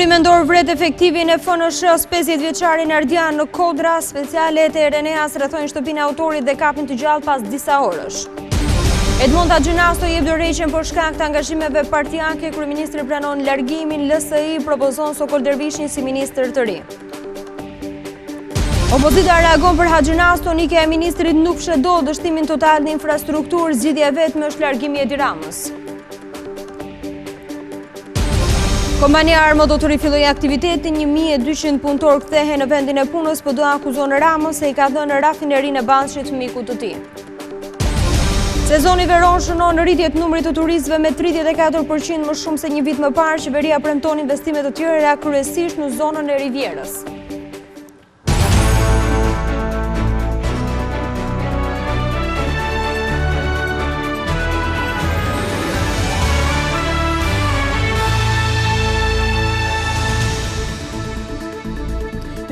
Drejtori mendor vret efektivin e FNSH-s 50 vjeçarin Ardian në Kodra. Specialet e Reneas rrethojnë shtëpinë e autorit dhe kapin të gjallë pas disa orësh. Edmonda Gjenasto jep dorëheqjen për shkak të angazhimeve partiake. Kryeministri pranon largimin, LSI propozon Sokol Dervishin si ministër të ri. Opozita reagon për Gjenasto, nikja e ministrit nuk fsheh dështimin total në infrastrukturë, zgjidhja e vetme është largimi i Edi Ramës. Kompania Armo do të rifillojë aktivitetin, 1200 punëtor kthehen në vendin e punës, po do akuzon Ramës se i ka dhënë rafinerinë e Ballshit mikut të tij. Sezoni veron shënon rritje të numrit të turistëve me 34% më shumë se një vit më parë. Qeveria premton investime të tjera kryesisht në zonën e Rivierës.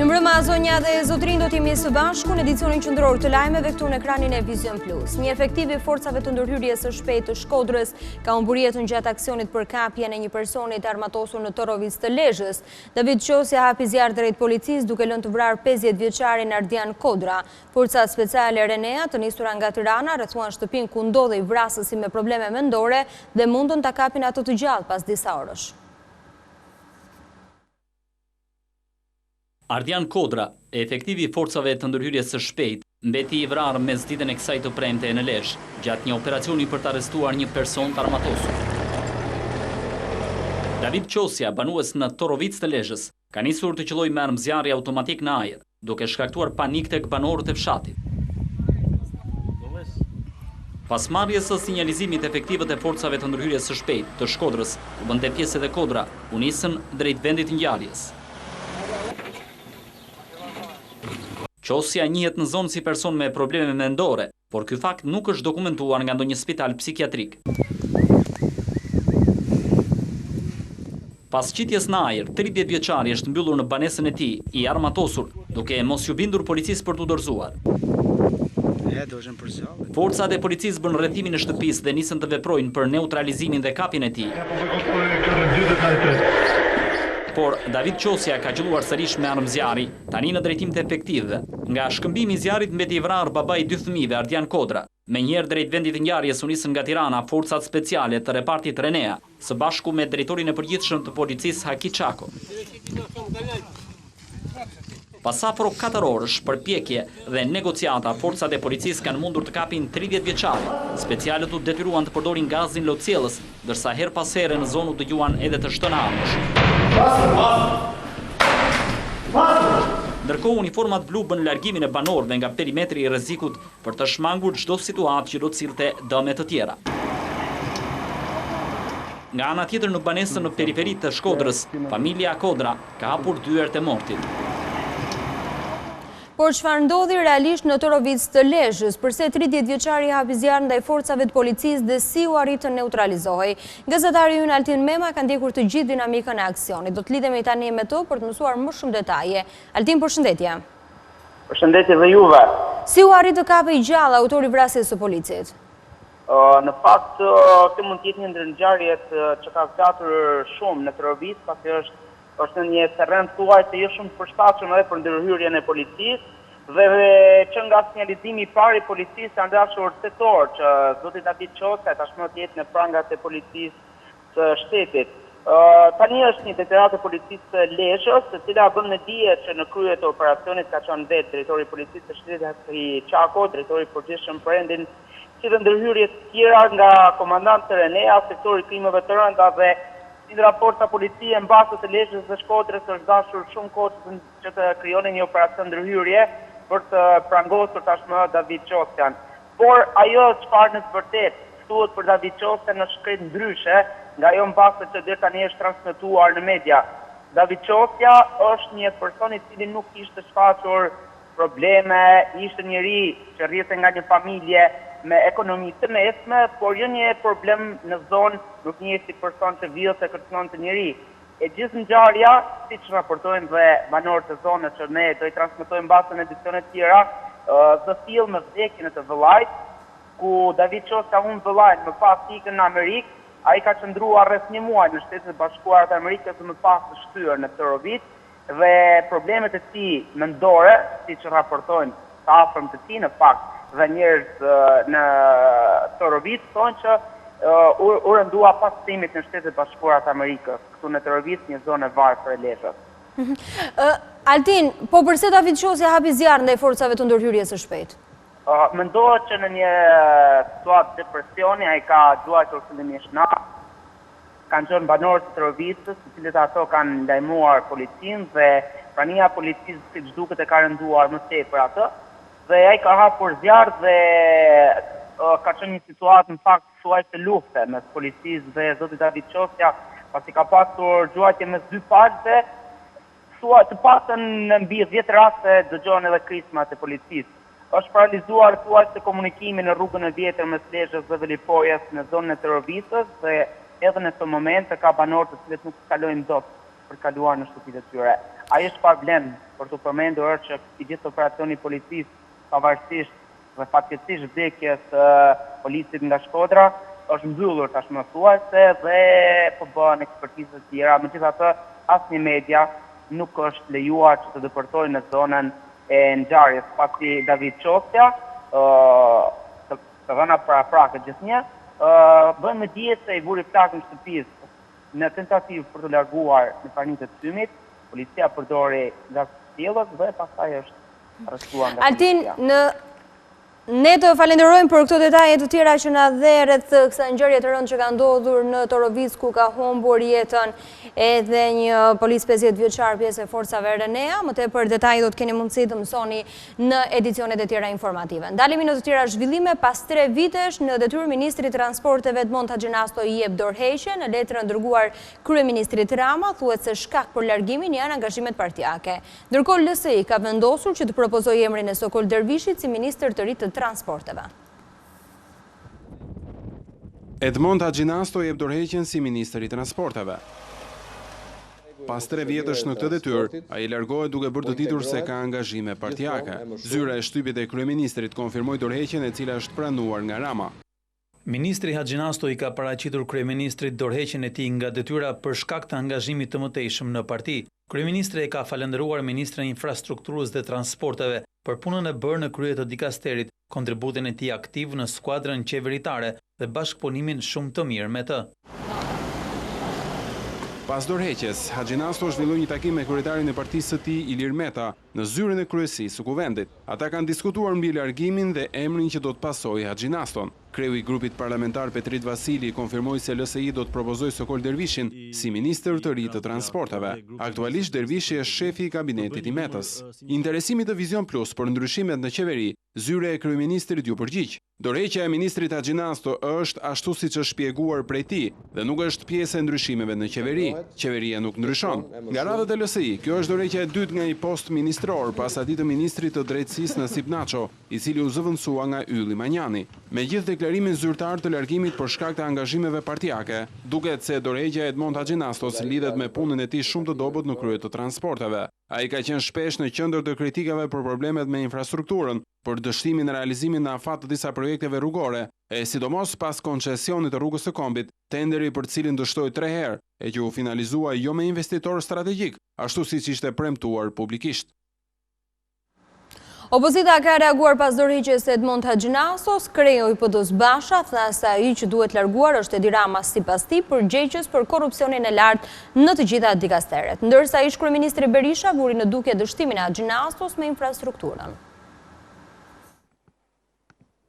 Mbrëma zonja dhe zotrin do t'jemi së bashku në edicionin qendror të lajmeve këtu në ekranin e Vision Plus. Një efektiv i forcave të ndërhyrjes së shpejtë të Shkodrës ka humbur jetën gjatë aksionit për kapjen e një personi të armatosur në Torovic të Lezhës. David Qosja hapi zjarr drejt policisë duke lënë të vrarë 50 vjeçarin Ardian Kodra. Forcat speciale Renea të nisura nga Tirana rrethuan shtëpinë ku ndodhej vrasësi me probleme mendore dhe mundën ta kapin atë të gjallë pas disa orësh. Ardian Kodra, efektivi i forcave të ndërhyrjes së shpejtë, mbeti i vrarë mes ditën e kësaj të premte në Lezhë, gjatë një operacioni për të arrestuar një person të armatosur. David Qosja, banues në Torovic të Lezhës, ka nisur të qellojë me armëzjarri automatik në ajër, duke shkaktuar panik tek banorët e fshatit. Pas marrjes së sinjalizimit, efektivët e forcave të ndërhyrjes së shpejtë të Shkodrës, ku bënte pjesë edhe Kodra, u nisën drejt vendit të ngjarjes. Qosja njihet në zonë si person me probleme mendore, por ky fakt nuk është dokumentuar nga ndonjë spital psikiatrik. Pas qitjes në ajër, 30 vjeçari është mbyllur në banesën e tij, i armatosur, duke mos ju bindur policisë për t'u dorëzuar. Forcat e policisë bën rrethimin e shtëpisë dhe nisën të veprojnë për neutralizimin dhe kapjen e tij. Por David Qosja ka qelluar sërish me armëzjarri, tani në drejtim të efektivëve. Nga shkëmbimi i zjarrit mbeti i vrarë babai i 2 fëmijëve, Ardian Kodra. Menjëherë drejt vendit të ngjarjes u nisën nga Tirana forcat speciale të repartit Renea, së bashku me drejtorin e përgjithshëm të policisë Haki Çako. Pas afro 4 orësh përpjekje dhe negociata, forcat e policisë kanë mundur të kapin 30 vjeçarin. Specialët u detyruan të përdorin gazin lotësiellës, ndërsa her pas here në zonë u dëgjuan edhe të shtënë armësh. Ndërkohë, uniformat blu bën largimin e banorëve nga perimetri i rrezikut për të shmangur çdo situatë që do të sillte dëme të tjera. Nga ana tjetër, në banesën në periferi të Shkodrës, familja Kodra ka hapur dyert e mortit. Por çfarë ndodhi realisht në Torovic të Lezhës, përse 30 vjeçari hapi zjarr ndaj forcave të policisë dhe si u arrit të neutralizohej? Gazetari ynë Altin Mema ka ndjekur të gjithë dinamikën e aksionit. Do të lidhemi tani me to për të mësuar më shumë detaje. Altin, përshëndetje. Përshëndetje dhe juve. Si u arrit të kapej gjallë autori vrasjes së policit? Në fakt, këtë mund të jetë një ndër ngjarjet që ka zgjatur shumë në Torovic, pasi është një terren thuaj se jo shumë të përshtatshëm edhe për ndërhyrjen e policisë dhe që nga sinjalizimi i parë i policisë ka ndashur tetor që zoti David Qosja tashmë të jetë në prangat e policisë së shtetit. Tani është një detyrat e policisë së Lezhës, e cila bën me dije që në krye të operacionit ka qenë vetë drejtori i policisë së shtetit Haki Çako, drejtori i përgjithshëm për rendin, si dhe ndërhyrje të tjera nga komandantë Renea, sektori krimeve të rënda dhe në raport të policie në basët të Lezhës dhe Shkodrës është dashur shumë kohë që të krijonin një operacion ndërhyrje për të prangosur tashmë David Qosjan. Por ajo çfarë në të vërtetë thuhet për David Qosjan në shkret ndryshe nga ajo mbasët që deri tani është transmetuar në media. David Qosja është një person i cili nuk kishte shfaqur probleme, ishte njëri që rrjete nga një familje me ekonomi të mesme, por jo një problem në zonë, nuk një si person që vijës e kërcënon të njëri. E gjithë ngjarja, siç raportojnë dhe banorët e zonës që ne do i transmetojmë mbas në edicione të tjera, do fill me vdekjen e të vëllait, ku David Qosja humb vëllain më pas ikën në Amerikë ai ka qëndruar rreth 1 muaj në Shtetet e Bashkuara të Amerikës dhe më pas të shtyr në Torovit dhe problemet e tij mendore, siç raportojnë të afërm të tij në fakt dhe njerëz në Torovit thonë që u rëndua pas timit në Shtetet e Bashkuara të Amerikës, këtu në Torovit, një zonë e varfër e Lezhës. Altin, po përse David Qosja hapi zjarr ndaj forcave të ndërhyrjes së shpejtë? Mendohet që në një situatë depresioni ai ka gjuajtur fillimisht natë. Kanë qenë banorë të Torovitës, të cilët ato kanë lajmuar policinë dhe prania e policisë siç duket e ka rënduar më tepër atë. Dhe ai ka hapur zjarr dhe ka qenë një situatë në fakt thuajse lufte mes policisë dhe zotit David Qosja, pasi ka pasur gjuajtje mes dy palëve, të paktën në mbi 10 raste dëgjohen edhe krismat e policisë. Është paralizuar thuajse komunikimi në rrugën e vjetër mes Lezhës dhe Velipojës në zonën e Torovitës dhe edhe në këtë moment ka banorë të cilët nuk kalojnë dot për kaluar në shtëpitë e tyre. Ai është problem për të përmendur që i gjithë operacioni i policisë, pavarësisht dhe fatkeqësisht vdekjes së polisit nga Shkodra, është mbyllur tashmë thuajse dhe po bëhen ekspertiza të tjera. Megjithatë, asnjë media nuk është lejuar që të depërtojë në zonën e ngjarjes, pasi David Qosja, të dhëna para gjithnjë, bën me dije se i vuri plak në shtëpisë në tentativë për të larguar në praninë të thymit, policia përdori gaz sjellës dhe pastaj është arrestuar nga policia. Altin, ne të falenderojmë për këto detaje të tjera që na dhe rreth kësaj ngjarje të rëndë që ka ndodhur në Torovic, ku ka humbur jetën edhe një polis 50 vjeçar pjesë e forcave RNA. Më tepër detaje do të keni mundësi të mësoni në edicionet e tjera informative. Ndalemi në të tjera zhvillime. Pas 3 vitesh në detyrë, ministri i transporteve Edmond Haxhinasto i jep dorëheqje në letrën dërguar kryeministrit Rama, thuhet se shkak për largimin janë angazhimet partijake. Ndërkohë LSI ka vendosur që të propozojë emrin e Sokol Dervishit si ministër të ri të transporteve. Edmond Haxhinasto jep dorëheqjen si ministër i transporteve. Pas 3 vjetësh në këtë detyrë, ai largohet duke bërë të ditur se ka angazhime partijake. Zyra e shtypit e kryeministrit konfirmoi dorëheqjen e cila është pranuar nga Rama. Ministri Haxhinasto i ka paraqitur kryeministrit dorëheqjen e tij nga detyra për shkak të angazhimit të mëtejshëm në parti. Kryeministri e ka falendëruar ministrin e infrastrukturës dhe transporteve për punën e bërë në krye të dikasterit, kontributin e tij aktiv në skuadrën qeveritare dhe bashkëpunimin shumë të mirë me të. Pas dorëheqjes, Haxhinasto zhvilloi një takim me kryetarin e partisë së tij, Ilir Meta, në zyrën e kryesisë së kuvendit. Ata kanë diskutuar mbi largimin dhe emrin që do të pasojë Haxhinaston. Kreu i grupit parlamentar Petrit Vasili konfirmoi se LSI do të propozojë Sokol Dervishin si ministër të ri të transporteve. Aktualisht Dervishi është shefi i kabinetit i Metës. Interesimi të Vision Plus për ndryshimet në qeveri, zyre e kryeministrit ju përgjigj. Dorëheqja e ministrit Haxhinasto është ashtu siç është shpjeguar prej tij dhe nuk është pjesë e ndryshimeve në qeveri. Qeveria nuk ndryshon. Nga radhët e LSI, kjo është dorëheqja e dytë nga një post ministror pas atij të ministrit të drejtësisë Nasip Naço, i cili u zëvendësua nga Ylli Manjani. Megjithë deklarimin zyrtar të largimit për shkak të angazhimeve partijake, duket se dorëheqja e Edmond Haxhinastos lidhet me punën e tij shumë të dobët në krye të transporteve. Ai ka qenë shpesh në qendër të kritikave për problemet me infrastrukturën, për dështimin e realizimit në afat të disa projekteve rrugore, e sidomos pas koncesionit të rrugës së Kombit, tenderi për cilin dështoi 3 herë, e që u finalizua jo me investitor strategjik, ashtu siç ishte premtuar publikisht. Opozita ka reaguar pas dorëheqjes së Edmond Haxhinastos. Kreu i PD-s Basha tha se ai që duhet larguar është Edi Rama sipas tij, përgjegjës për korrupsionin e lartë në të gjitha dikasteret, ndërsa ish kryeministri Berisha vuri në dukje dështimin e Haxhinastos me infrastrukturën.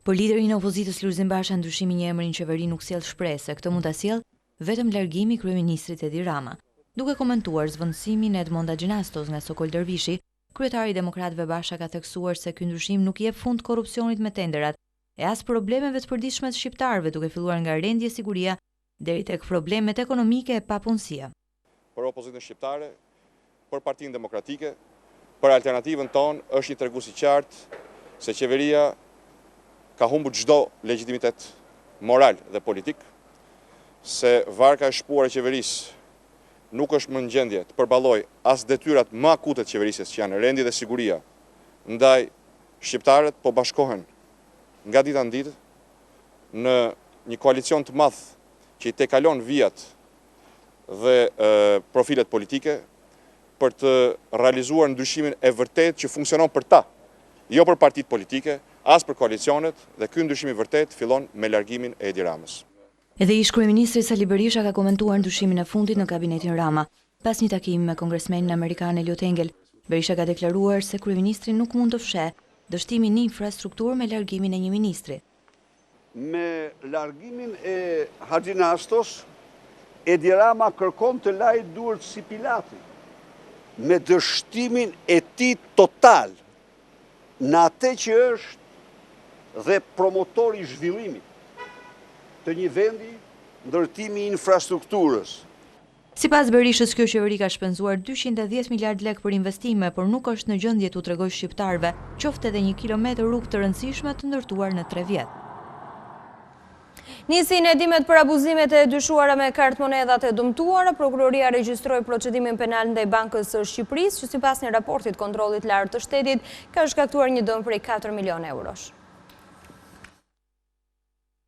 Për liderin e opozitës Lulzim Basha, ndryshimi një emri në qeveri nuk sjell shpresë, këtë mund ta sjell vetëm largimi i kryeministrit Edi Rama. Duke komentuar zvendësimin e Edmond Haxhinastos nga Sokol Dervishi, kryetari i Demokratëve Basha ka theksuar se ky ndryshim nuk jep fund korrupsionit me tenderat e as problemeve të përditshme të shqiptarëve, duke filluar nga rendja e siguria deri tek problemet ekonomike e papunësia. Për opozitën shqiptare, për Partinë Demokratike, për alternativën tonë është një tregues i qartë se qeveria ka humbur çdo legjitimitet moral dhe politik, se varka e shpuar e qeverisë nuk është më në gjendje të përballojë as detyrat më akute të qeverisë që janë rendja dhe siguria, ndaj shqiptarët po bashkohen nga dita në ditë në një koalicion të madh që i tekalon vijat dhe profilet politike për të realizuar ndryshimin e vërtet që funksionon për ta, jo për partit politike, as për koalicionet, dhe ky ndryshim i vërtet fillon me largimin e Edi Ramës. Edhe ish kryeministri Sali Berisha ka komentuar ndryshimin e fundit në kabinetin Rama. Pas një takimi me kongresmenin amerikan Eliot Engel, Berisha ka deklaruar se kryeministri nuk mund të fshehë dështimin në infrastrukturë me largimin e një ministri. Me largimin e Haxhinastos, Edi Rama kërkon të lajë duart si Pilati, me dështimin e tij total në atë që është dhe promotori i zhvillimit të një vendi, ndërtimi i infrastrukturës. Sipas Berishës, kjo qeveri ka shpenzuar 210 miliard lek për investime, por nuk është në gjendje t'u tregojë shqiptarëve, qoftë edhe 1 kilometër rrugë të rëndësishme të ndërtuar në 3 vjet. Nisin hetimet për abuzimet e dyshuara me kartmonedhat e dëmtuara, prokuroria regjistroi procedimin penal ndaj Bankës së Shqipërisë, që sipas një raportit kontrollit lartë të shtetit, ka shkaktuar një dëm prej 4 milion eurosh.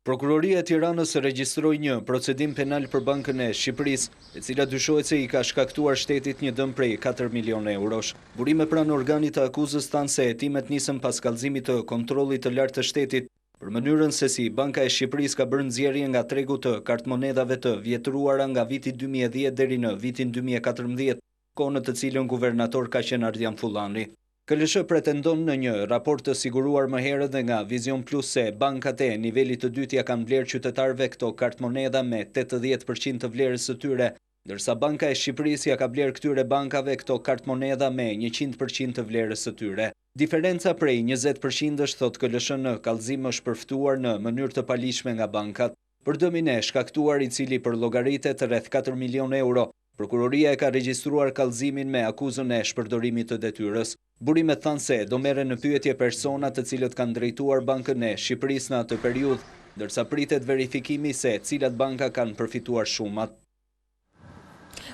Prokuroria e Tiranës regjistroi një procedim penal për Bankën e Shqipërisë, e cila dyshohet se i ka shkaktuar shtetit një dëm prej 4 milion eurosh. Burime pranë organit të akuzës thanë se hetimet nisën pas kallëzimit të kontrollit të lartë të shtetit për mënyrën se si Banka e Shqipërisë ka bërë nxjerrje nga tregu të kartmonedhave të vjetruara nga viti 2010 deri në vitin 2014, kohë në të cilën guvernator ka qenë Ardian Fullani. KLSH pretendon në një raport të siguruar më herët dhe nga Vision Plus se bankat e nivelit të dytë ja kanë blerë qytetarëve këto kartmonedha me 80% të vlerës së tyre, ndërsa Banka e Shqipërisë ja ka blerë këtyre bankave këto kartmonedha me 100% të vlerës së tyre. Diferenca prej 20% është, thot KLSH, në kallëzim është përftuar në mënyrë të palishme nga bankat. Për dëmin e shkaktuar, i cili për llogaritet rreth 4 milion euro, prokuroria e ka regjistruar kallëzimin me akuzën e shpërdorimit të detyrës. Burimet thanë se do merren në pyetje persona të cilët kanë drejtuar Bankën e Shqipërisë në atë periudhë, ndërsa pritet verifikimi se cilat banka kanë përfituar shumat.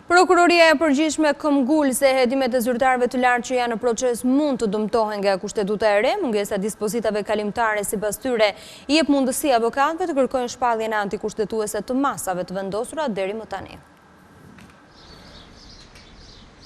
Prokuroria e përgjithshme këmbgul se hetimet e zyrtarëve të lartë që janë në proces mund të dëmtohen nga kushtetuta e re, mungesa dispozitave kalimtare sipas tyre i jep mundësi avokatëve të kërkojnë shpalljen antikushtetuese të masave të vendosura deri më tani.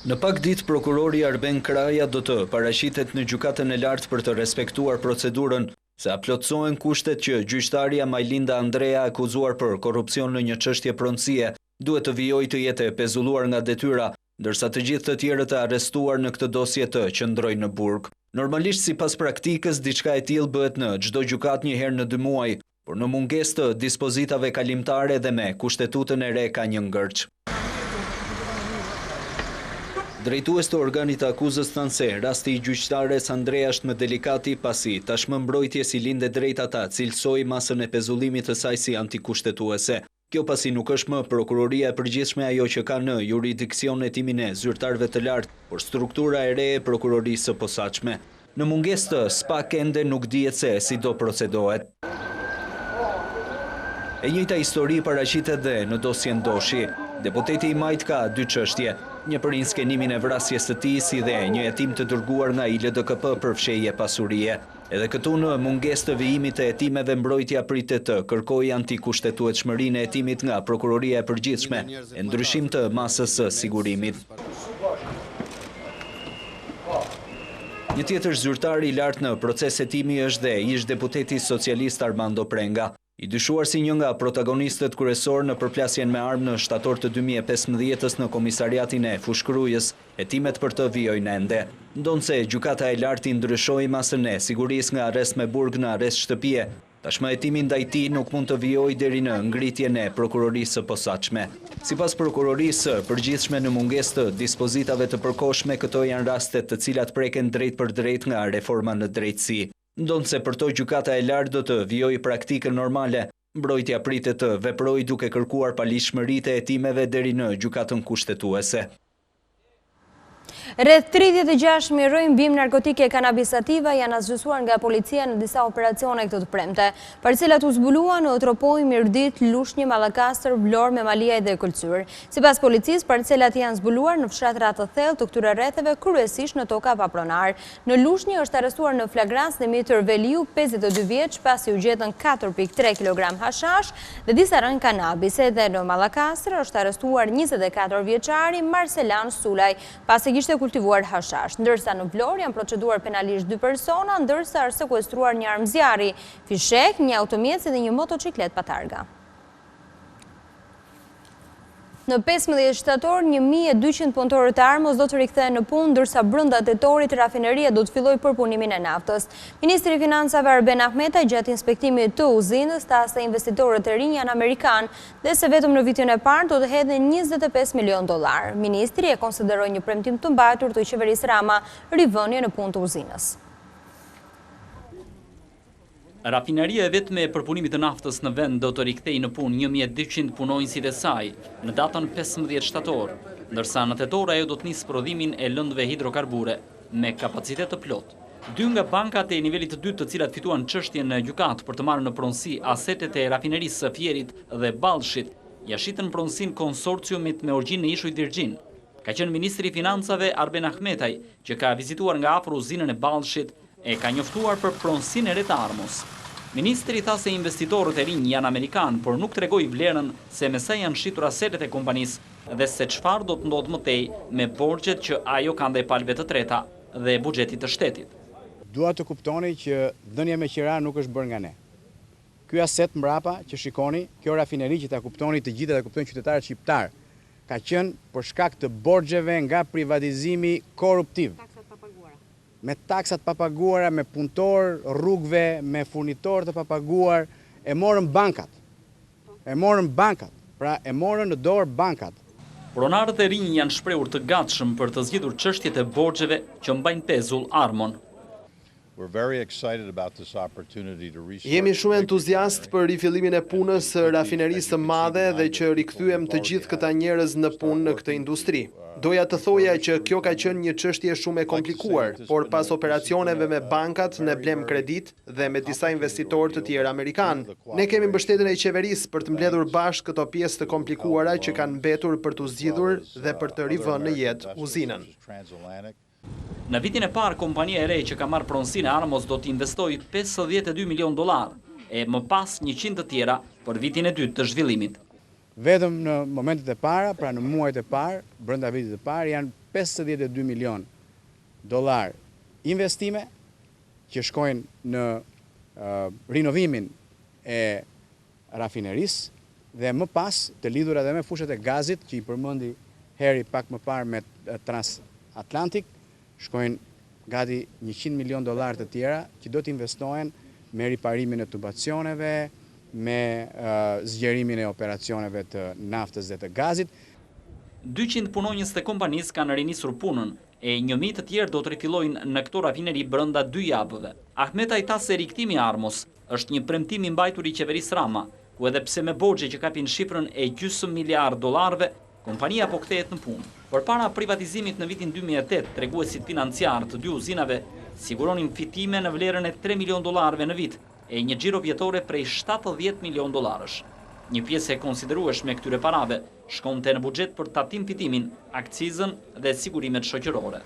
Në pak ditë, prokurori Arben Kraja do të paraqitet në gjykatën e lartë për të respektuar procedurën, se aplotësohen kushtet që gjyqtarja Majlinda Andrea, akuzuar për korrupsion në një çështje pronësie, duhet të vijojë të jetë pezulluar nga detyra, ndërsa të gjithë të tjerët të arrestuar në këtë dosje të qëndrojnë në burg. Normalisht, sipas praktikës, diçka e tillë bëhet në çdo gjykatë një herë në 2 muaj, por në mungesë të dispozitave kalimtare dhe me kushtetutën e re ka një ngërç. Drejtues të organit të akuzës thanë se rasti i gjyqtares Andrea është më delikati pasi tashmë mbrojtjes i linde drejt ata cilësoi masën e pezullimit të saj si antikushtetuese. Kjo pasi nuk është më prokuroria e përgjithshme ajo që ka në jurisdiksion hetimin e zyrtarëve të lartë, por struktura e re e prokurorisë së posaçme. Në mungesë të SPAK ende nuk dihet se si do procedohet. E njëjta histori paraqitet dhe në dosjen Doshi. Deputeti i Majt ka 2 çështje, një për inskenimin e vrasjes së tij, si dhe një hetim të dërguar nga ILDKP për fshehje pasurie. Edhe këtu në mungesë të vijimit të hetimeve, mbrojtja pritet të kërkojë antikushtetueshmërinë e hetimit nga prokuroria e përgjithshme, e ndryshim të masës së sigurimit. Një tjetër zyrtar i lartë në proces hetimi është dhe ish deputeti socialist Armando Prenga, i dyshuar si një nga protagonistët kryesor në përplasjen me armë në shtator të 2015 në komisariatin e Fushkrujës, hetimet për të vijojnë ende. Ndonë se gjykata e lartë i ndryshoi masën e sigurisë nga arrest me burg në arrest shtëpie, tashmë hetimi ndaj tij nuk mund të vijojë deri në ngritjen e prokurorisë së posaçme. Sipas prokurorisë së përgjithshme, në mungesë të dispozitave të përkohshme, këto janë rastet të cilat preken drejt për drejt nga reforma në drejtësi. Ndonë se për to gjykata e lartë do të vijojë praktikën normale, mbrojtja pritet të veprojë duke kërkuar palishmëritë e hetimeve deri në gjykatën kushtetuese. Rreth 36 rrojnë bim narkotike kanabisativa janë zgjuar nga policia në disa operacione këtë të premte. Parcelat u zbuluan në Tropoj, Mirdit, Lushnjë, Mallakastër, Vlorë, Memalia dhe Kulcyr. Sipas policisë, parcelat janë zbuluar në fshatra të thellë të këtyre rretheve, kryesisht në toka papronar. Në Lushnjë është arrestuar në flagrancë Demitër Veliu, 52 vjeç, pasi u gjetën 4.3 kg hashash dhe disa rënë kanabis. Edhe në Mallakastër është arrestuar 24 vjeçari Marselan Sulaj, pasi kishte kultivuar hashash, ndërsa në Vlorë janë proceduar penalisht 2 persona, ndërsa është sekuestruar një armë zjarri, fishek, një automjec dhe një motociklet pa targa. Në 15 shtator, 1200 punëtorë të Armos do të rikthehen në punë, ndërsa brenda tetorit rafineria do të fillojë përpunimin e naftës. Ministri i Financave Arben Ahmetaj gjatë inspektimit të uzinës tha se investitorët e rinj janë amerikanë dhe se vetëm në vitin e parë do të hedhin $25 milion. Ministri e konsideroi një premtim të mbajtur të qeverisë Rama rivënie në punë të uzinës. Rafineria e vetme e përpunimit të naftës në vend do të rikthejë në punë 1200 punonjësit e saj në datën 15 shtator, ndërsa në tetor ajo do të nisë prodhimin e lëndëve hidrokarbure me kapacitet të plot. 2 nga bankat e nivelit të dytë të cilat fituan çështjen në gjykatë për të marrë në pronësi asetet e rafinerisë së Fierit dhe Ballshit, ja shitën pronësinë konsorciumit me origjinë në Ishujt Virgjin. Ka qenë ministri i Financave Arben Ahmetaj, që ka vizituar nga afër uzinën e Ballshit, e ka njoftuar për pronësinë e re të Armos. Ministri tha se investitorët e rinj janë amerikanë, por nuk tregoi vlerën se me sa janë shitur asetet e kompanisë dhe se çfarë do të ndodhë më tej me borxhet që ajo ka ndaj palëve të treta dhe buxhetit të shtetit. Dua të kuptoni që dhënia me qira nuk është bërë nga ne. Ky aset mbrapa që shikoni, kjo rafineri që ta kuptoni të gjithë dhe ta kuptojnë qytetarët shqiptar, ka qenë për shkak të borxheve nga privatizimi korruptiv. Me taksat papaguara, me punëtor rrugëve, me furnitor të papaguar, e morën bankat. Pra e morën në dorë bankat. Pronarët e rinj janë shprehur të gatshëm për të zgjidhur çështjet e borxheve që mbajnë pezull Armon. Jemi shumë entuziast për rifillimin e punës së rafinerisë së madhe dhe që rikthyem të gjithë këta njerëz në punë në këtë industri. Doja të thoja që kjo ka qenë një çështje shumë e komplikuar, por pas operacioneve me bankat ne blem kredit dhe me disa investitorë të tjerë amerikanë. Ne kemi mbështetjen e qeverisë për të mbledhur bashkë këto pjesë të komplikuara që kanë mbetur për të zgjidhur dhe për të rivënë në jetë uzinën. Në vitin e parë, kompania e re që ka marrë pronësinë e Armos do të investojë $52 milion e më pas 100 të tjera për vitin e dytë të zhvillimit. Vetëm në momentet e para, pra në muajt e parë, brenda vitit të parë, janë $52 milion investime që shkojnë në rinovimin e rafinerisë dhe më pas të lidhura dhe me fushat e gazit që i përmendi Heri pak më parë me Transatlantic, shkojnë gati $100 milion të tjera që do të investohen me riparimin e tubacioneve, me zgjerimin e operacioneve të naftës dhe të gazit. 200 punonjës të kompanisë kanë rinisur punën e 1000 të tjerë do të rifillojnë në këto rafineri brenda 2 javëve. Ahmetaj tha se rikthimi i Armos është një premtim i mbajtur i qeverisë Rama, ku edhe pse me borxhe që kapin shifrën e $200 miliardë, kompania po kthehet në punë. Përpara privatizimit në vitin 2008, treguesit financiar të 2 uzinave siguronin fitime në vlerën e $3 milion në vit e një xhiro vjetore prej $70 milion. Një pjesë e konsiderueshme e këtyre parave shkonte në buxhet për tatim fitimin, akcizën dhe sigurimet shoqërore.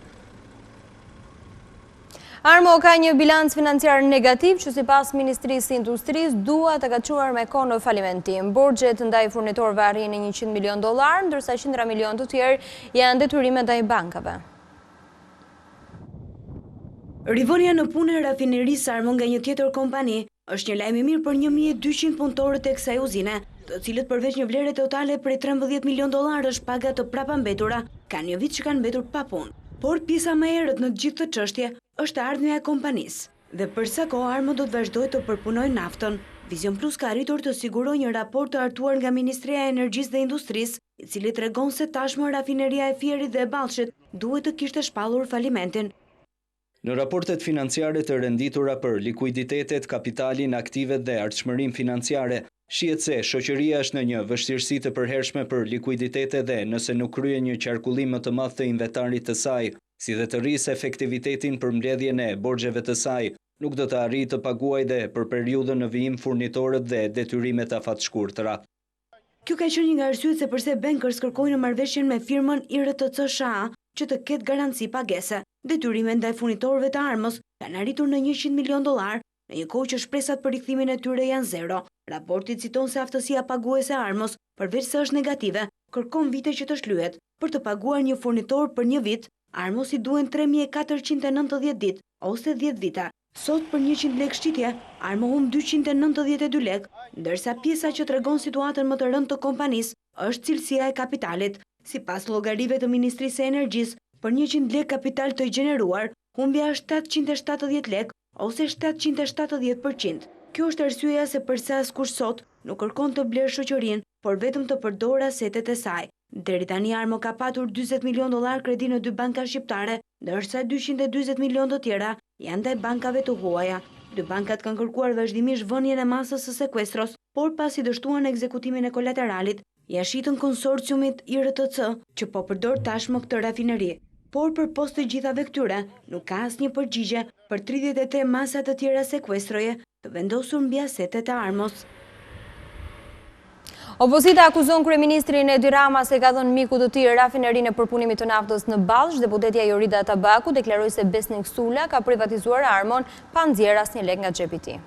Armo ka një bilanc financiar negativ që sipas Ministrisë së Industrisë duhet të kaçuar me kohë në falimentim. Borxhet ndaj furnitorëve arrin në $100 milion, ndërsa qindra milion të tjerë janë detyrime ndaj bankave. Rivënia në punë e rafinerisë Armo nga një tjetër kompani është një lajm i mirë për 1200 punëtorët e kësaj uzine, të cilët përveç një vlere totale prej $13 milion paga të prapambetura, kanë një vit që kanë mbetur pa punë. Por pjesa më e errët në gjithë këtë çështje është ardhmja e kompanisë. Dhe për sa kohë Armo do të vazhdojë të përpunojë naftën, Vision Plus ka arritur të sigurojë një raport të hartuar nga Ministria e Energjisë dhe Industrisë, i cili tregon se tashmë rafineria e Fierit dhe Ballshit duhet të kishte shpallur falimentin. Në raportet financiare të renditura për likuiditetet, kapitalin, aktivet dhe ardhshmërinë financiare, shihet se shoqëria është në një vështirësi të përhershme për likuiditete dhe nëse nuk kryen një qarkullim më të madh të inventarit të saj, si dhe të rrisë efektivitetin për mbledhjen e borxheve të saj, nuk do të arrijë të paguajë dhe për periudhën në vijim furnitorët dhe detyrimet afatshkurtra. Kjo ka qenë një nga arsyet se pse bankers kërkojnë marrëveshjen me firmën IRTC SHA që të ketë garanci pagese. Detyrimet ndaj furnitorëve të armës kanë arritur në $100 milion, në një kohë që shpresat për rikthimin e tyre janë zero. Raporti citon se aftësia paguese e armës, përveç se është negative, kërkon vite që të shlyhet. Për të paguar një furnitor për një vit, armës i duhen 3490 ditë ose 10 vite. Sot për 100 lek shqitje, armë humb 292 lek, ndërsa pjesa që tregon situatën më të rëndë të kompanisë është cilësia e kapitalit. Sipas llogarive të Ministrisë së Energjisë, për 100 lek kapital të gjeneruar, humbja është 770 lek ose 770%. Kjo është arsyeja se përse askush sot nuk kërkon të blerë shoqërinë, por vetëm të përdorë asetet e saj. Deri tani Armo ka patur $40 milion kredi në 2 banka shqiptare, ndërsa 240 milion të tjera janë ndaj bankave të huaja. 2 bankat kanë kërkuar vazhdimisht vënien e masës së sekuestros, por pasi dështuan ekzekutimin e kolateralit, ja shitën konsorciumit IRTC që po përdor tashmë këtë rafineri. Por për post të gjithave këtyre, nuk ka asnjë përgjigje për 33 masa të tjera sekuestroje të vendosur mbi asetet e Armos. Opozita akuzon kryeministrin Edi Rama se ka dhënë miku të tij rafinerinë e përpunimit të naftës në Ballsh. Deputetja Jorida Tabaku deklaroi se Besnik Sula ka privatizuar Armon pa nxjerr asnjë lek nga xhepi i tij.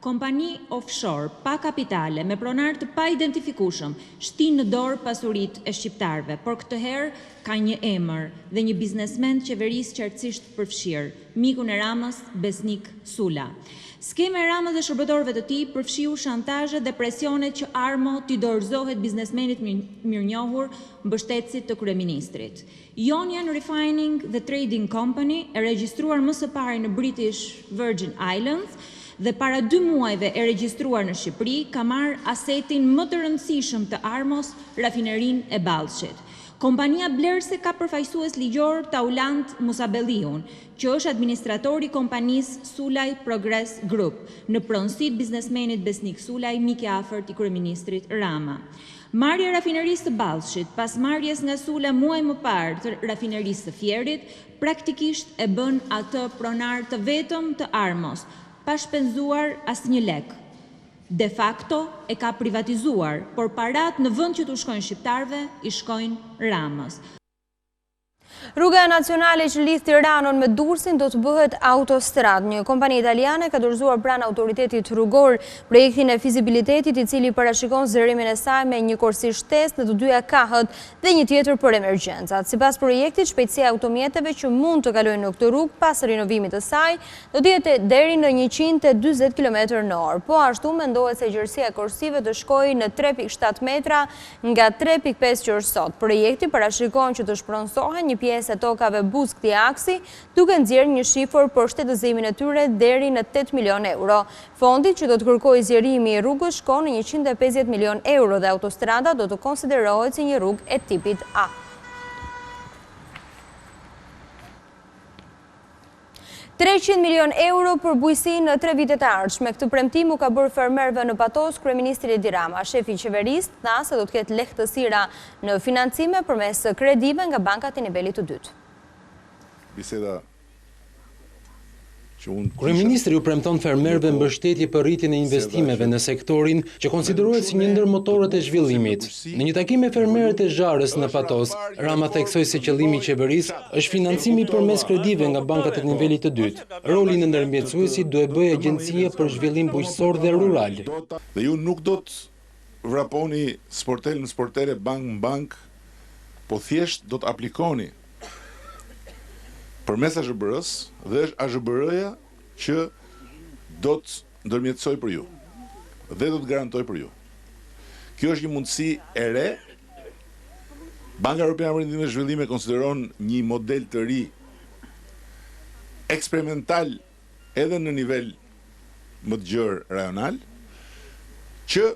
Kompani offshore pa kapitale me pronar të pa identifikueshëm shtin në dorë pasuritë e shqiptarëve, por këtë herë ka një emër dhe një biznesmen qeverisë qartësisht përfshirë, mikun e Ramës, Besnik Sula. Skema e Ramës dhe shërbëtorëve të tij përfshiu shantazhe dhe presionet që Armo t'i dorëzohet biznesmenit mirënjohur, mbështetësit të kryeministrit. Jonian Refining dhe Trading Company, e regjistruar më së pari në British Virgin Islands, dhe para 2 muajve e regjistruar në Shqipëri, ka marrë asetin më të rëndësishëm të Armos, rafinerinë e Ballshit. Kompania blerëse ka përfaqësues ligjor Taulant Musabelliun, që është administratori kompanisë Sulaj Progress Group, në pronësitë biznesmenit Besnik Sulaj, mik i afërt i kryeministrit Rama. Marrja e rafinerisë të Ballshit, pas marrjes nga Sula muaj më parë të rafinerisë së Fierit, praktikisht e bën atë pronar të vetëm të Armos, pa shpenzuar asnjë lek. De facto e ka privatizuar, por parat në vend që t'u shkojnë shqiptarëve, i shkojnë Ramës. Rruga nacionale që lidh Tiranën me Durrësin do të bëhet autostradë. Një kompani italiane ka dorëzuar pranë autoritetit rrugor projektin e fizibilitetit, i cili parashikon zërimin e saj me një korsi shtesë në të dyja kahët dhe një tjetër për emergjencat. Sipas projektit, shpejtësia e automjeteve që mund të kalojnë në këtë rrugë pas rinovimit të saj do të jetë deri në 140 km/h. Po ashtu mendohet se gjerësia e korsive të shkojë në 3.7 metra nga 3.5 që është sot. Projekti parashikon që të shpronsohen një pjesë e tokave buzë këtij aksi, duke nxjerrë një shifër për shtetëzimin e tyre deri në 8 milion euro. Fondi që do të kërkojë zgjerimi i rrugës shkon në 150 milion euro dhe autostrada do të konsiderohet si një rrugë e tipit A. €300 milion për bujësinë në 3 vitet e ardhshme. Këtë premtim u ka bërë fermerëve në Patos kryeministri Edi Rama. Shefi i qeverisë tha se do të ketë lehtësira në financime përmes kredive nga bankat e nivelit të dytë. Biseda Kryeministri u premton fermerëve mbështetje për rritjen e investimeve në sektorin që konsiderohet si një ndër motorët e zhvillimit. Në një takim me fermerët e Zharës në Patos, Rama theksoi se qëllimi i qeverisë është financimi përmes kredive nga bankat e nivelit të dytë. Rolin e ndërmjetësuesit do e bëjë Agjencia për Zhvillim Bujqësor dhe Rural. Dhe ju nuk do të vraponi sportel në sportele, bank në bank, po thjesht do të aplikoni përmes AZBR-s dhe është AZBR-ja që do të ndërmjetësoj për ju dhe do të garantoj për ju. Kjo është një mundësi e re. Banka Europiane për Ndihmë dhe Zhvillim e konsideron një model të ri eksperimental edhe në nivel më të gjerë rajonal që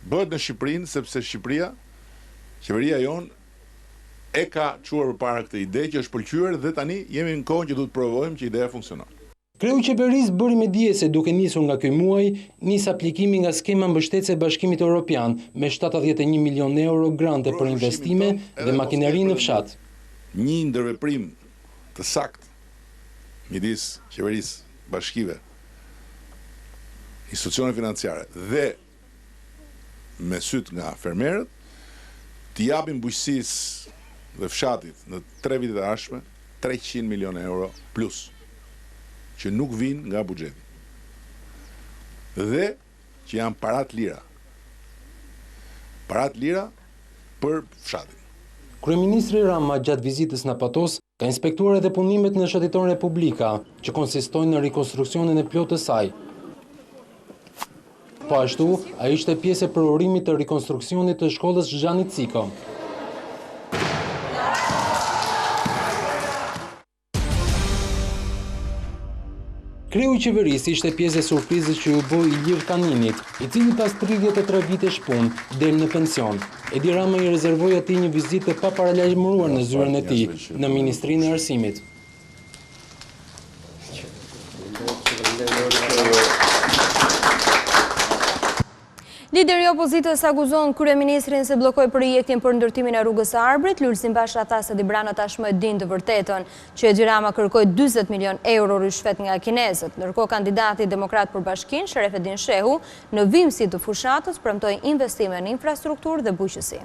bëhet në Shqipërinë, sepse qeveria jonë e ka çuar përpara këtë ide që është pëlqyer dhe tani jemi në kohën që duhet të provojmë që ideja funksionon. Kreu i qeverisë bëri me dije se duke nisur nga ky muaj, nis aplikimi nga skema mbështetëse e Bashkimit Evropian me 71 milion euro grante për investime dhe makineri në fshat. Një ndërveprim të sakt midis qeverisë, bashkive, institucione financiare dhe me syt nga fermerët, t'i japin bujqësisë dhe fshatit në 3 vitet e ardhshme 300 milion euro plus, që nuk vinë nga buxheti. Dhe që janë parat lira. Parat lira për fshatin. Kryeministri Rama gjatë vizitës në Patos ka inspektuar edhe punimet në Shëtitoren Republika, që konsistojnë në rikonstruksionin e plotë të saj. Po ashtu, ai ishte pjesë e përhorimit të rikonstruksionit të shkollës Zhani Ciko. Kreu i qeverisë ishte pjesë e surprizës që u bë Ilir Kaninit, i cili pas 33 vitesh punë del në pension. Edi Rama i rezervoi atij një vizitë pa paralajmëruar në zyrën e tij, në Ministrinë e Arsimit. Lideri i opozitës akuzon kryeministrin se bllokoi projektin për ndërtimin e rrugës së Arbrit. Lulzim Basha tha se Edi Rama tashmë e din të vërtetën që Edi Rama kërkoi 40 milion euro rishfet nga kinezët. Ndërkohë kandidati demokrat për Bashkinë, Sherefedin Shehu, në vimësi të fushatës premtoi investime në infrastrukturë dhe bujqësi.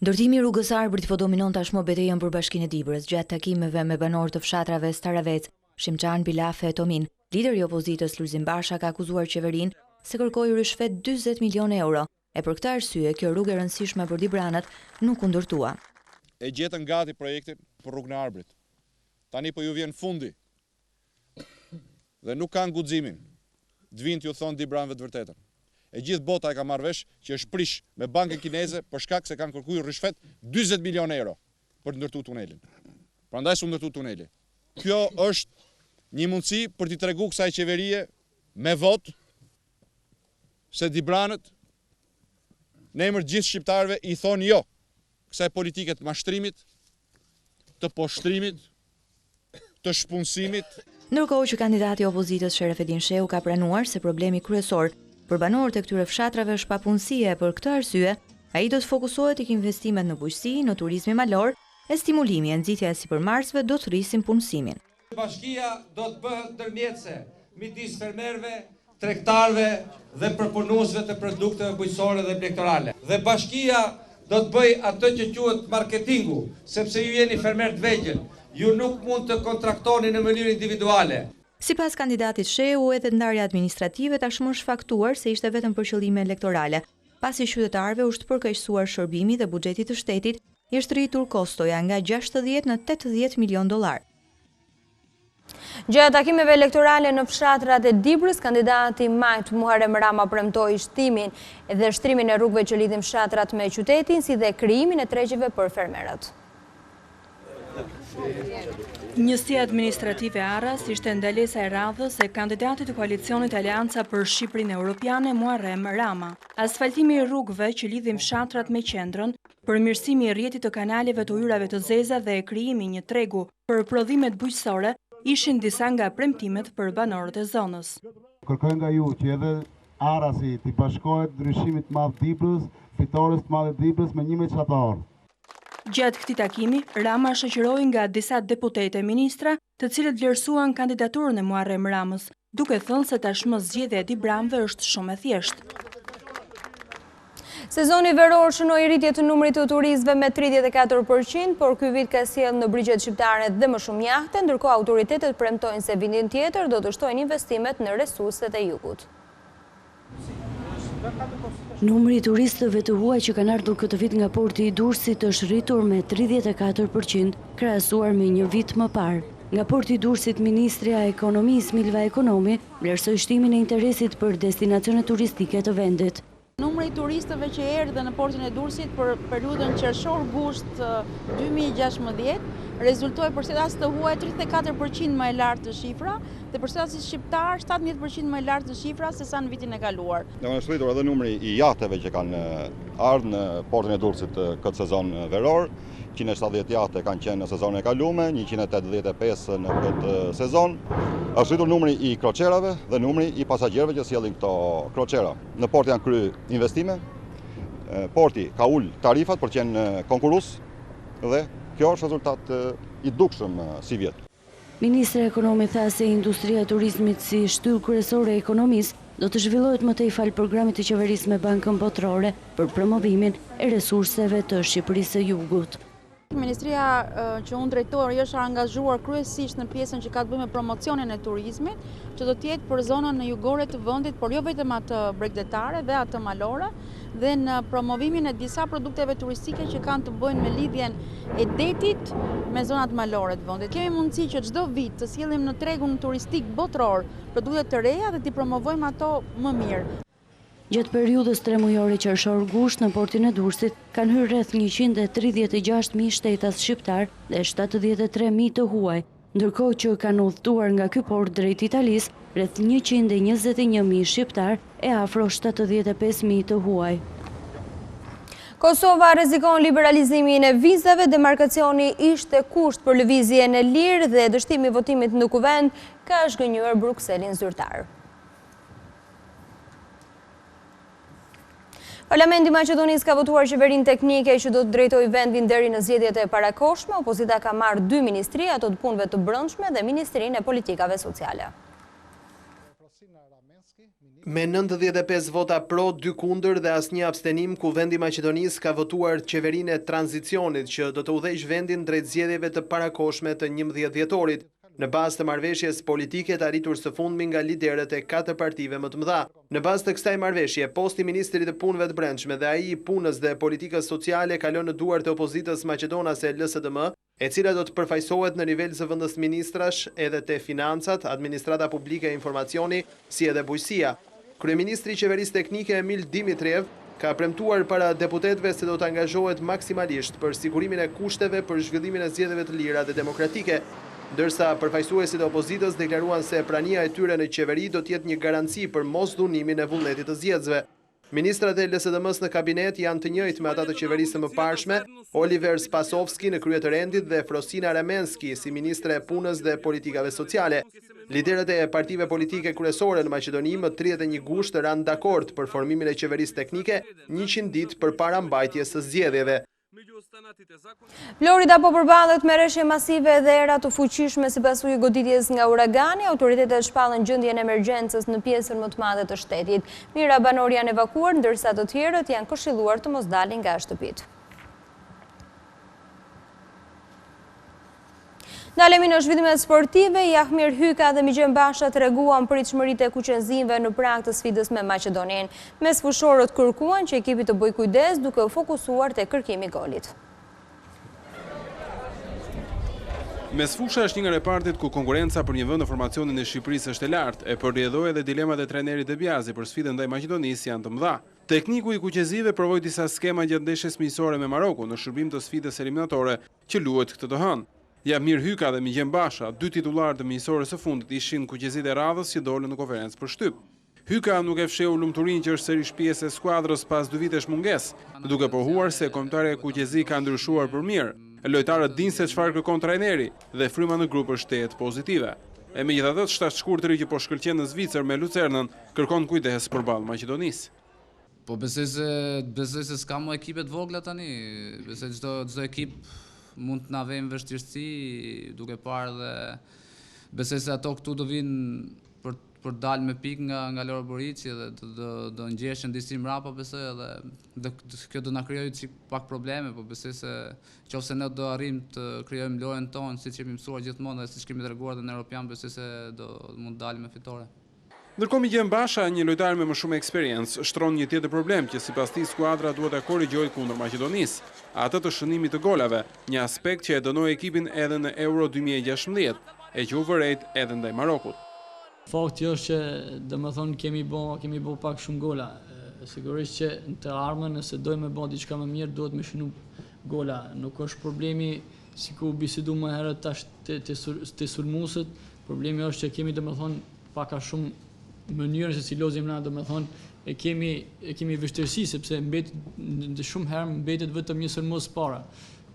Ndërtimi i rrugës së Arbrit po dominon tashmë betejën për Bashkinë e Dibrës gjatë takimeve me banorë të fshatrave Staravec, Shimçan, Bilafe e Tomin. Lideri i opozitës Lulzim Basha ka akuzuar qeverinë se kërkoi rishfet 40 milion euro e për këtë arsye kjo rrugë e rëndësishme për Dibranët nuk u ndërtua. E gjetën gati projektin për rrugën e Arbrit. Tani po ju vjen fundi. Dhe nuk kanë guximin. Të vinë t'ju thonë Dibranëve të vërtetën. E gjithë bota e ka marrë vesh që është prish me bankën kineze për shkak se kanë kërkuar rishfet 40 milion euro për të ndërtuar tunelin. Prandaj s'u ndërtu tuneli. Kjo është një mundësi për t'i tregu kësaj qeverie me vot se Dibranët në emër gjithë shqiptarëve i thonë jo kësaj politike të mashtrimit, të poshtrimit, të shpunësimit. Ndërkohë që kandidati i opozitës Sherefedin Shehu ka pranuar se problemi kryesor për banorët e këtyre fshatrave është papunësia e për këtë arsye, ai do të fokusohet tek investimet në bujqësi, në turizmin malor e stimulimi e nxitja e sipërmarrësve do të rrisin punësimin. Bashkia do të bëhet ndërmjetëse midis fermerëve, tregtarëve dhe përpunuesve të produkteve bujqësore dhe blegtorale. Dhe bashkia do të bëj atë që quhet marketingu, sepse ju jeni fermerë të vegjël, ju nuk mund të kontraktoni në mënyrë individuale. Sipas kandidatit Shehu, edhe ndarja administrative tashmë është faktuar se ishte vetëm për qëllime elektorale. Pasi qytetarëve u përkeqësuar shërbimi dhe buxheti të shtetit, i është rritur kostoja nga 60 në 80 milion dollar. Gjatë takimeve elektorale në fshatrat e Dibrës, kandidati Majt Muharrem Rama premtoi shtimin dhe shtrimin e rrugëve që lidhin fshatrat me qytetin, si dhe krijimin e tregjive për fermerët. Njësia administrative Aras ishte ndalesa e radhës e kandidatit të koalicionit Aleanca për Shqipërinë Europiane Muharrem Rama. Asfaltimi i rrugëve që lidhin fshatrat me qendrën, përmirësimi i rrjetit të kanaleve të ujrave të zeza dhe krijimi një tregu për prodhimet bujqësore ishin disa nga premtimet për banorët e zonës. Kërkoj nga ju që edhe Arasi t'i bashkohet ndryshimit të madh Dibrës, fitores të madhe Dibrës me 1 meçator. Gjatë këtij takimi, Rama shoqëroi nga disa deputete ministra, të cilët vlerësuan kandidaturën e Muharrem Ramës, duke thënë se tashmë zgjedhja e Dibranëve është shumë e thjeshtë. Sezoni veror shënoi rritje të numrit të turistëve me 34%, por ky vit ka sjellë në brigjet shqiptare dhe më shumë jahte, ndërkohë autoritetet premtojnë se vitin tjetër do të shtojnë investimet në resurset e jugut. Numri i turistëve të huaj që kanë ardhur këtë vit nga porti i Durrësit është rritur me 34%, krahasuar me një vit më parë. Nga porti i Durrësit, Ministria e Ekonomisë Milva Ekonomi vlerësoi shtimin e interesit për destinacione turistike të vendit. Numri i turistëve që erdhën në portin e Durrësit për periudhën qershor-gusht 2016 rezultoi për shtetasit të huaj 34% më e lartë të shifra dhe për shtetasit shqiptar 17% më e lartë të shifra se sa në vitin e kaluar. Ne është rritur edhe numri i jahteve që kanë ardhur në portin e Durrësit këtë sezon veror, 170 jahte kanë qenë në sezonin e kaluar, 185 në këtë sezon. Është rritur numri i kroçerave dhe numri i pasagjerëve që sjellin këto kroçera. Në port janë kryer investime. Porti ka ul tarifat për të qenë konkurrues dhe kjo është rezultat i dukshëm si vjet. Ministri Ekonomi tha se industria e turizmit si shtyllë kryesore e ekonomisë do të zhvillohet më tej fal programit të qeverisë me Bankën Botërore për promovimin e resurseve të Shqipërisë së Jugut. Ministria që unë drejtori është angazhuar kryesisht në pjesën që ka të bëjë me promocionin e turizmit, që do të jetë për zonën jugore të vendit, por jo vetëm atë bregdetare dhe atë malore, dhe në promovimin e disa produkteve turistike që kanë të bëjnë me lidhjen e detit me zonat malore të vendit. Kemi mundësi që çdo vit të sjellim në tregun turistik botëror produkte të reja dhe t'i promovojmë ato më mirë. Gjatë periudhës 3 mujore qershor-gusht në portin e Durrësit kanë hyrë rreth 136.000 shtetas shqiptar dhe 73.000 të huaj, ndërkohë që kanë udhëtuar nga ky port drejt Italisë rreth 121.000 shqiptar e afro 75.000 të huaj. Kosova rrezikon liberalizimin e vizave, demarkacioni ishte kusht për lëvizjen e lirë dhe dështimi i votimit në kuvend ka zhgënjur Brukselin zyrtar. Parlamenti i Maqedonisë ka votuar qeverinë teknike që do të drejtojë vendin deri në zgjedhjet e parakohshme. Opozita ka marrë 2 ministri, ato të punëve të brendshme dhe Ministrinë e Politikave Sociale. Me 95 vota pro, 2 kundër dhe asnjë abstenim, Kuvendi i Maqedonisë ka votuar qeverinë e tranzicionit që do të udhëheqë vendin drejt zgjedhjeve të parakohshme të 11 dhjetorit. Në bazë të marrëveshjes politike të arritur së fundmi nga liderët e 4 partive më të mëdha. Në bazë të kësaj marrëveshje, posti i ministrit të punëve të brendshme dhe ai i punës dhe politikës sociale kalon në duart e opozitës maqedonase LSDM, e cila do të përfaqësohet në nivel zëvendës ministrash edhe te financat, administrata publike e informacioni, si edhe bujqësia. Kryeministri i Qeverisë Teknike Emil Dimitriev ka premtuar para deputetëve se do të angazhohet maksimalisht për sigurimin e kushteve për zhvillimin e zgjedhjeve të lira dhe demokratike, ndërsa përfaqësuesit e opozitës deklaruan se prania e tyre në qeveri do të jetë një garanci për mosdhunimin e vullnetit të zgjedhësve. Ministrat e LSDM-s në kabinet janë të njëjtë me ata të qeverisë së mëparshme, Oliver Spasovski në krye të rendit dhe Frosina Ramenski si ministre e punës dhe politikave sociale. Liderët e partive politike kryesore në Maqedoni më 31 gusht ranë dakord për formimin e qeverisë teknike 100 ditë përpara mbajtjes së zgjedhjeve. Florida po përballet me rreshje masive dhe era të fuqishme si pasojë goditjes nga uragani. Autoritetet shpallën gjendjen e emergjencës në pjesën më të madhe të shtetit. Mira banor janë evakuar, ndërsa të tjerët janë këshilluar të mos dalin nga shtëpitë. Ndalemi në zhvillimet sportive, Jahmir Hyka dhe Migjen Basha treguan pritshmëritë e kuqezimve në prag të sfidës me Maqedoninë. Mes fushorët kërkuan që ekipi të bëjë kujdes duke u fokusuar te kërkimi i golit. Mesfusha është një nga repartit ku konkurenca për një vend në formacionin e Shqipërisë është e lartë, e përrjedhoi edhe dilemat e trajnerit Debiazi për sfidën ndaj Maqedonisë janë të mëdha. Tekniku i kuqezive provoi disa skema gjatë ndeshjes miqësore me Marokun në shërbim të sfidës eliminatorë që luhet këtë të hënë. Jahmir Hyka dhe Migjen Basha, 2 titullarë të miqësorës së fundit, ishin kuqezit e radhës që dolën në konferencë për shtyp. Hyka nuk e fsheu lumturinë që është sërish pjesë e skuadrës pas 2 vitesh mungesë, duke pohuar se kombëtarja e kuqezi ka ndryshuar për mirë. Lojtarët dinë se çfarë kërkon trajneri dhe fryma në grup është tetë pozitive. E megjithatë, shtatshkurtëri që po shkëlqen në Zvicër me Lucernën kërkon kujdes përballë Maqedonisë. Po besoj se s'ka më ekipe të vogla tani, besoj çdo ekip mund të na vëmë vështirësi duke parë dhe besoj se ato këtu do vinë për dalë me pikë nga Loro Borici dhe do ngjeshën disi mrapa besoj edhe kjo do na krijojë çik pak probleme, po besoj se nëse ne do arrijmë të krijojmë lojën tonë siç jemi mësuar gjithmonë dhe siç kemi treguar edhe në Europian, besoj se do mund dalim me fitore. Ndërkohë Migjen Basha, një lojtar me më shumë eksperiencë, shtron një tjetër problem që sipas tij skuadra duhet ta korrigjojë kundër Maqedonisë, atë të shënimit të golave, një aspekt që e dënoi ekipin edhe në Euro 2016, e që u vërejt edhe ndaj Marokut. Fakti është që domethënë kemi bë pak shumë gola. Sigurisht që në të ardhmen nëse dojmë të bëjmë diçka më mirë, duhet me shënu gola. Nuk është problemi sikur bisedu më herët tash te sulmuesit. Problemi është që kemi domethënë pak a shumë mënyrën se si lozim na, domethënë e kemi vështirësi sepse mbetet shumë herë mbetet vetëm një sulmues para.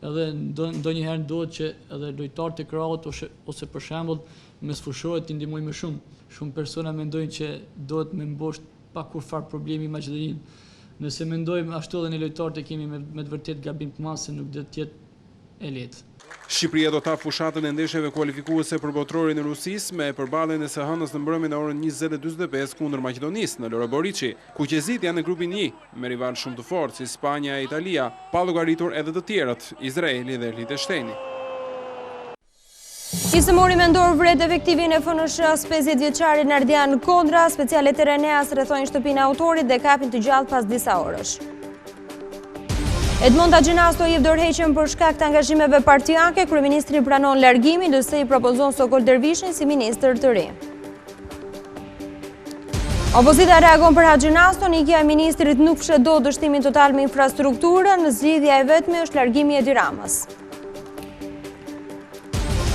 edhe ndonjëherë ndodhet që edhe lojtarët e krahut ose për shembull me sfushohet t'i ndihmojmë më shumë. Shumë persona mendojnë që duhet me mbosh pa kurfar problemi Maqedoninë. Nëse mendojmë ashtu edhe në lojtarët e kemi me të vërtet gabim të madh se nuk do të jetë e lehtë. Shqipëria do ta fushatën e ndeshjeve kualifikuese për botrorin e Rusisë me përballjen e së hënës në mbrëmjen e orën 20:45 kundër Maqedonisë në Loro Boriçi. Kuqezit janë në grupin 1 me rival shumë të fortë si Spanja e Italia, pa llogaritur edhe të tjerët, Izraeli dhe Liechtensteini. Hisëmori mendor vret efektivin e FNSH-s 50 vjeçarin Ardian Kodra, specialet e Reneas rrethojnë shtëpinë e autorit dhe kapin të gjallë pas disa orësh. Edmond Agjinasto i dorëheqën për shkak të angazhimeve partijake, kryeministri pranon largimin ndërsa i propozon Sokol Dervishin si ministër të ri. Opozita reagon për Agjinaston, ikja e ministrit nuk fshet dot dështimin total me infrastrukturën, zgjidhja e vetme është largimi i Edi Ramës.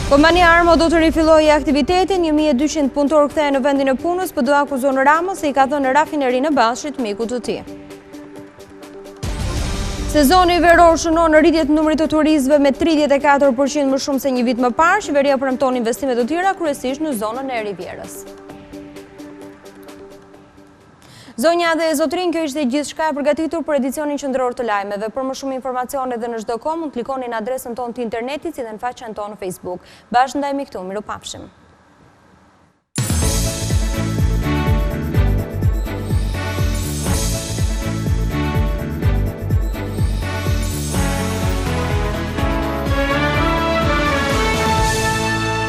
Kompania Armo do të rifillojë aktivitetin, 1200 punëtor kthehen në vendin e punës, PD akuzon Ramës se i ka dhënë rafinerinë e Bashkit mikut të tij. Sezoni veror shënon rritje të numrit të turistëve me 34% më shumë se një vit më parë. Qeveria premton investime të tjera kryesisht në zonën e Rivierës. Zonja dhe zotrin, kjo ishte gjithçka e përgatitur për edicionin qendror të lajmeve. Për më shumë informacione dhe në çdo kohë mund të klikoni në adresën tonë të internetit si dhe në faqen tonë në Facebook. Bashkë ndajmë këtu, mirupafshim.